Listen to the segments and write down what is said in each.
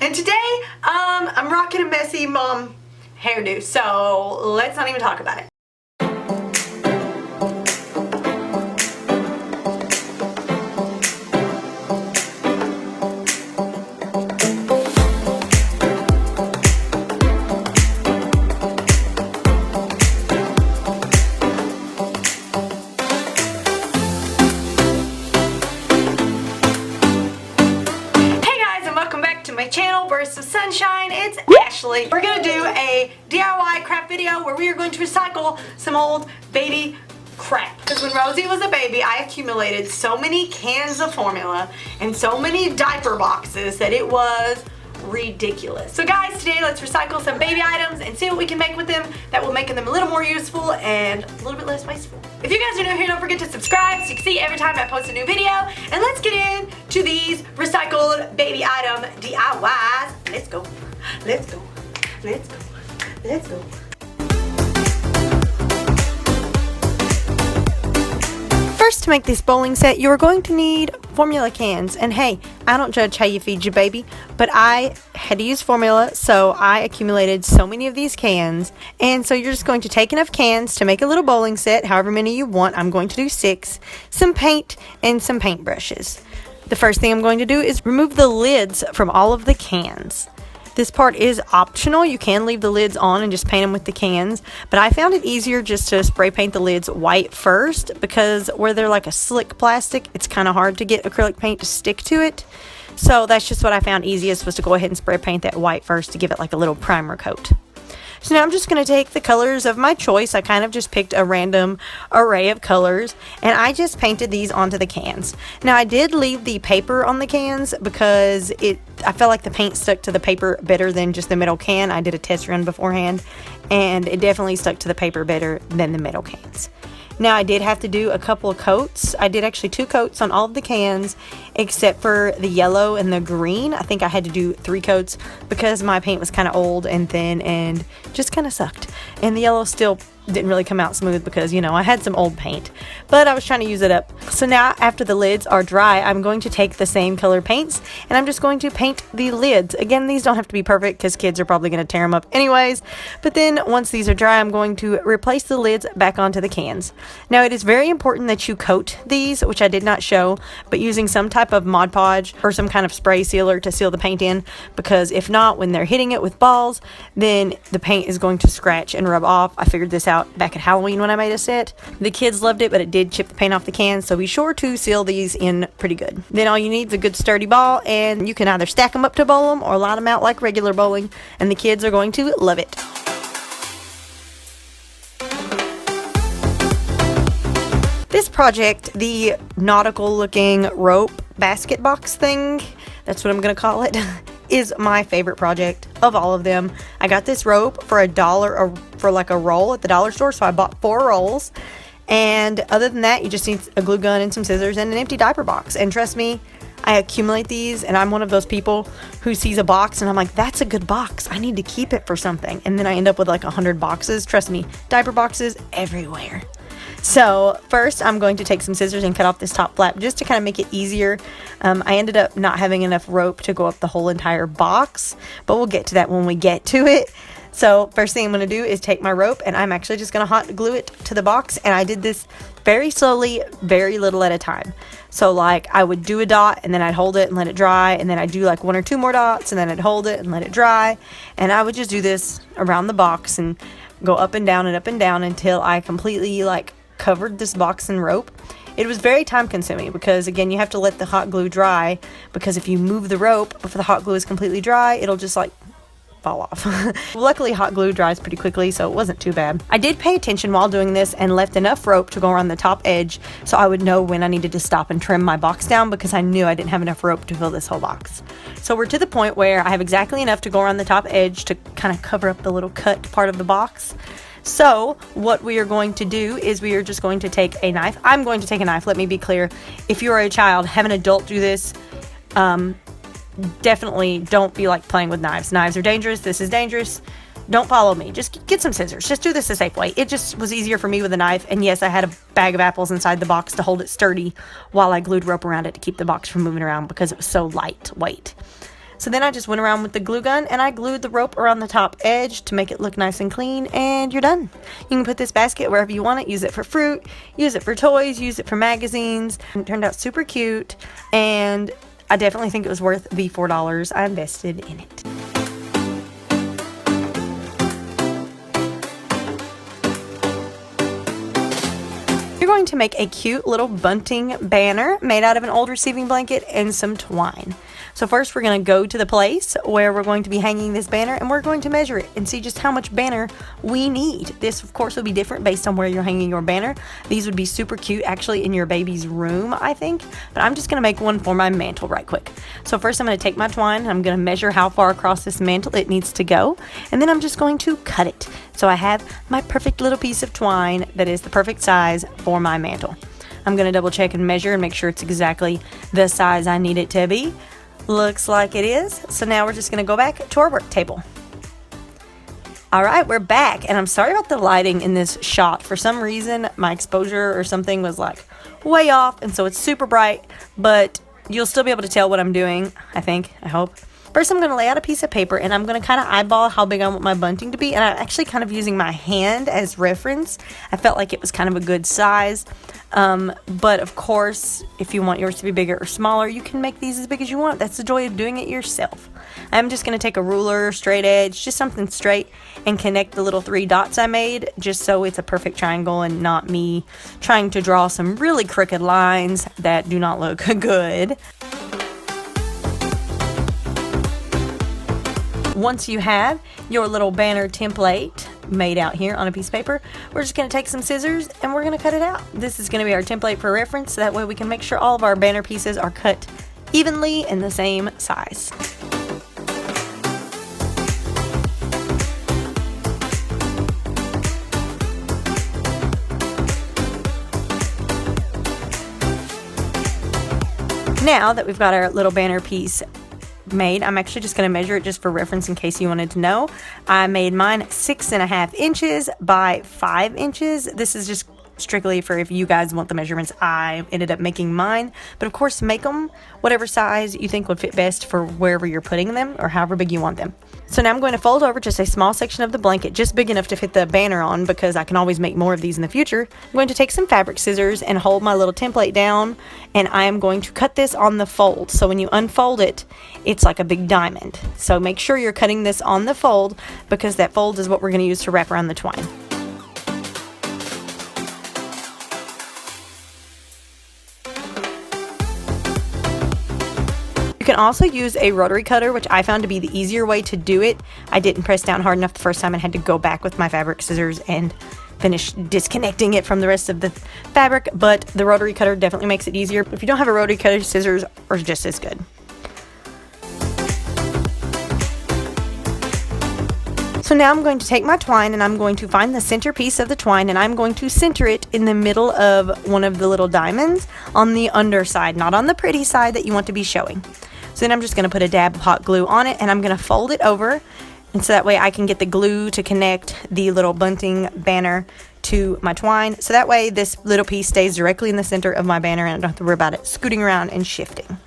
And today, I'm rocking a messy mom hairdo, so let's not even talk about it. My channel, Burst of Sunshine. It's Ashley. We're gonna do a DIY crap video where we are going to recycle some old baby crap. Because when Rosie was a baby, I accumulated so many cans of formula and so many diaper boxes that it was ridiculous. So guys, today let's recycle some baby items and see what we can make with them that will make them a little more useful and a little bit less wasteful. If you guys are new here, don't forget to subscribe so you can see every time I post a new video. And let's get into these recycled baby item DIYs. Let's go. Let's go. Let's go. Let's go. First, to make this bowling set, you are going to need formula cans. And hey, I don't judge how you feed your baby, but I had to use formula, so I accumulated so many of these cans. And so you're just going to take enough cans to make a little bowling set, however many you want. I'm going to do 6, some paint, and some paint brushes. The first thing I'm going to do is remove the lids from all of the cans. This part is optional. You can leave the lids on and just paint them with the cans, but I found it easier just to spray paint the lids white first, because where they're like a slick plastic, it's kind of hard to get acrylic paint to stick to it. So that's just what I found easiest, was to go ahead and spray paint that white first to give it like a little primer coat. So now I'm just going to take the colors of my choice. I kind of just picked a random array of colors, and I just painted these onto the cans. Now I did leave the paper on the cans because I felt like the paint stuck to the paper better than just the metal can. I did a test run beforehand, and it definitely stuck to the paper better than the metal cans. Now I did have to do a couple of coats. I did actually 2 coats on all of the cans except for the yellow and the green. I think I had to do 3 coats because my paint was kind of old and thin and just kind of sucked. And the yellow still didn't really come out smooth because, you know, I had some old paint, but I was trying to use it up. So now after the lids are dry, I'm going to take the same color paints and I'm just going to paint the lids. Again, these don't have to be perfect because kids are probably going to tear them up anyways, but then once these are dry, I'm going to replace the lids back onto the cans. Now it is very important that you coat these, which I did not show, but using some type of Mod Podge or some kind of spray sealer to seal the paint in, because if not, when they're hitting it with balls, then the paint is going to scratch and rub off. I figured this out back at Halloween when I made a set. The kids loved it, but it did chip the paint off the cans, so be sure to seal these in pretty good. Then all you need is a good sturdy ball, and you can either stack them up to bowl them or line them out like regular bowling, and the kids are going to love it. This project, the nautical looking rope basket box thing, that's what I'm gonna call it, is my favorite project of all of them. I got this rope for $1 for like a roll at the dollar store, so I bought 4 rolls. And other than that, you just need a glue gun and some scissors and an empty diaper box. And trust me, I accumulate these, and I'm one of those people who sees a box and I'm like, that's a good box, I need to keep it for something. And then I end up with like 100 boxes. Trust me, diaper boxes everywhere. So first I'm going to take some scissors and cut off this top flap just to kind of make it easier. I ended up not having enough rope to go up the whole entire box, but we'll get to that when we get to it. So first thing I'm going to do is take my rope, and I'm actually just going to hot glue it to the box, and I did this very slowly, very little at a time. So like I would do a dot and then I'd hold it and let it dry, and then I'd do like 1 or 2 more dots and then I'd hold it and let it dry, and I would just do this around the box and go up and down until I completely like covered this box in rope. It was very time consuming because again, you have to let the hot glue dry, because if you move the rope before the hot glue is completely dry, it'll just like fall off. Luckily hot glue dries pretty quickly, so it wasn't too bad. I did pay attention while doing this and left enough rope to go around the top edge so I would know when I needed to stop and trim my box down, because I knew I didn't have enough rope to fill this whole box. So we're to the point where I have exactly enough to go around the top edge to kind of cover up the little cut part of the box. So what we are going to do is we are just going to take a knife. I'm going to take a knife. Let me be clear. If you are a child, have an adult do this. Definitely don't be like playing with knives. Knives are dangerous. This is dangerous. Don't follow me. Just get some scissors. Just do this a safe way. It just was easier for me with a knife. And yes, I had a bag of apples inside the box to hold it sturdy while I glued rope around it to keep the box from moving around because it was so lightweight. So then I just went around with the glue gun and I glued the rope around the top edge to make it look nice and clean, and you're done. You can put this basket wherever you want it. Use it for fruit, use it for toys, use it for magazines. It turned out super cute, and I definitely think it was worth the $4 I invested in it. You're going to make a cute little bunting banner made out of an old receiving blanket and some twine. So first we're going to go to the place where we're going to be hanging this banner, and we're going to measure it and see just how much banner we need. This of course will be different based on where you're hanging your banner. These would be super cute actually in your baby's room, I think, but I'm just going to make one for my mantle right quick. So first I'm going to take my twine and I'm going to measure how far across this mantle it needs to go, and then I'm just going to cut it. So I have my perfect little piece of twine that is the perfect size for my mantle. I'm going to double check and measure and make sure it's exactly the size I need it to be. Looks like it is. So now we're just going to go back to our work table. All right, we're back, and I'm sorry about the lighting in this shot. For some reason, my exposure or something was like way off, and so it's super bright, but you'll still be able to tell what I'm doing, I think, I hope. First, I'm going to lay out a piece of paper, and I'm going to kind of eyeball how big I want my bunting to be, and I'm actually kind of using my hand as reference. I felt like it was kind of a good size, but of course, if you want yours to be bigger or smaller, you can make these as big as you want. That's the joy of doing it yourself. I'm just going to take a ruler, straight edge, just something straight, and connect the little 3 dots I made, just so it's a perfect triangle and not me trying to draw some really crooked lines that do not look good. Once you have your little banner template made out here on a piece of paper, we're just going to take some scissors and we're going to cut it out. This is going to be our template for reference, so that way we can make sure all of our banner pieces are cut evenly in the same size. Now that we've got our little banner piece made, I'm actually just going to measure it just for reference in case you wanted to know. I made mine 6.5 inches by 5 inches. This is just strictly for if you guys want the measurements. I ended up making mine, but of course make them whatever size you think would fit best for wherever you're putting them or however big you want them. So now I'm going to fold over just a small section of the blanket, just big enough to fit the banner on, because I can always make more of these in the future. I'm going to take some fabric scissors and hold my little template down, and I am going to cut this on the fold. So when you unfold it, it's like a big diamond. So make sure you're cutting this on the fold, because that fold is what we're going to use to wrap around the twine. You can also use a rotary cutter, which I found to be the easier way to do it. I didn't press down hard enough the first time and had to go back with my fabric scissors and finish disconnecting it from the rest of the fabric, but the rotary cutter definitely makes it easier. If you don't have a rotary cutter, scissors are just as good. So now I'm going to take my twine and I'm going to find the center piece of the twine, and I'm going to center it in the middle of one of the little diamonds on the underside, not on the pretty side that you want to be showing. So then I'm just going to put a dab of hot glue on it, and I'm going to fold it over, and so that way I can get the glue to connect the little bunting banner to my twine. So that way this little piece stays directly in the center of my banner and I don't have to worry about it scooting around and shifting.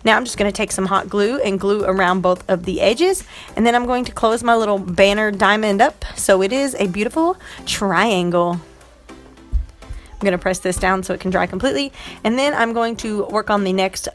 Now I'm just going to take some hot glue and glue around both of the edges, and then I'm going to close my little banner diamond up so it is a beautiful triangle. I'm going to press this down so it can dry completely, and then I'm going to work on the next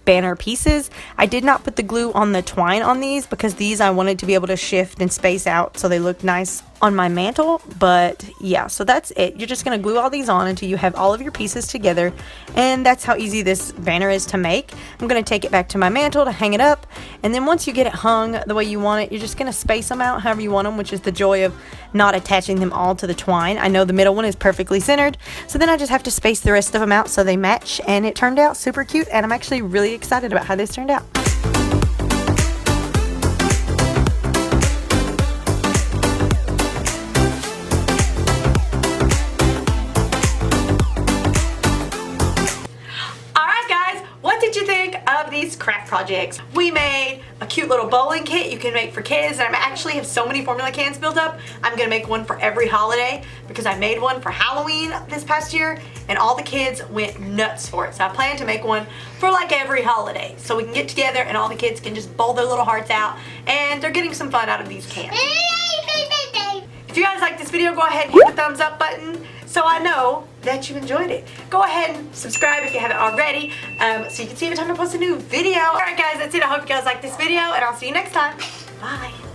banner pieces. I did not put the glue on the twine on these because these I wanted to be able to shift and space out so they look nice on my mantle. But yeah, so that's it. You're just going to glue all these on until you have all of your pieces together, and that's how easy this banner is to make. I'm going to take it back to my mantle to hang it up, and then once you get it hung the way you want it, you're just going to space them out however you want them, which is the joy of not attaching them all to the twine. I know the middle one is perfectly centered, so then I just have to space the rest of them out so they match, and it turned out super cute, and I'm actually really excited about how this turned out. These craft projects. projects. We made a cute little bowling kit you can make for kids, and I actually have so many formula cans built up. I'm gonna make one for every holiday because I made one for Halloween this past year and all the kids went nuts for it. So I plan to make one for like every holiday so we can get together and all the kids can just bowl their little hearts out and they're getting some fun out of these cans. If you guys like this video, go ahead and hit the thumbs up button so I know that you enjoyed it. Go ahead and subscribe if you haven't already so you can see every time I post a new video. Alright guys, that's it. I hope you guys like this video and I'll see you next time. Bye.